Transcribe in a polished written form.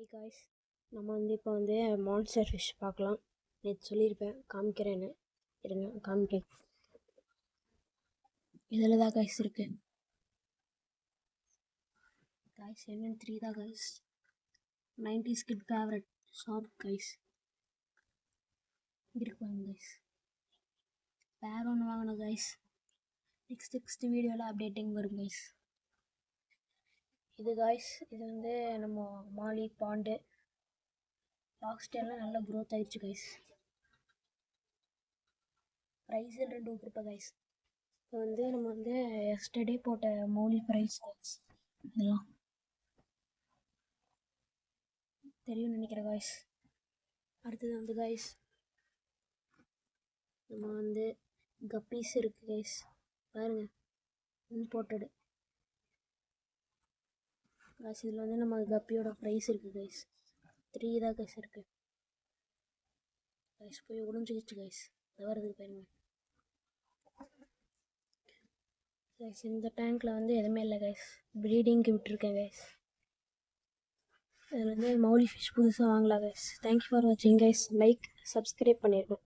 Hi guys, நம்ம இப்போ monster fish பார்க்கலாம். நேற்று சொல்லியிருப்பேன் காமிக்கிறேன்னு. இருங்க காமிக்க. இதில் தான் காய்ஸ் இருக்குது. காய்ஸ் NN3 தான் guys. 90s kid favourite shop guys. இருக்குவாங்க காய்ஸ். வேறு ஒன்று வாங்கணும் காய்ஸ். நெக்ஸ்ட் வீடியோவில் அப்டேட்டிங் வரும் காய்ஸ். இது காய்ஸ், இது நம்ம மாலி பாண்டு லாஸ்ட் டைம்லாம் நல்லா க்ரோத் ஆயிடுச்சு கைஸ். ப்ரைஸ் 2 ரூபாய் கைஸ். இப்போ நம்ம எஸ்டர்டே போட்ட மௌலி ப்ரைஸ் கைஸ். இதெல்லாம் தெரியும்னு நினைக்கிறேன் கைஸ். அடுத்தது கைஸ் நம்ம கப்பீஸ் இருக்குது கைஸ். பாருங்கள், இம்போர்ட்டடு கைஸ். இதில் நம்ம கப்பியோட ப்ரைஸ் இருக்குது கைஸ். 3 தான் கைஸ் இருக்குது கைஸ். போய் உடஞ்சிக்கிச்சு கைஸ். வருது பாருங்க கைஸ். இந்த டேங்க்கில் எதுவுமே இல்லை கைஸ். ப்ரீடிங்க்கு விட்டுருக்கேன் கைஸ். இதில் மௌலி ஃபிஷ் புதுசாக வாங்கலாம் கைஸ். தேங்க்யூ ஃபார் வாட்சிங் கைஸ். லைக் சப்ஸ்கிரைப் பண்ணிடுங்க.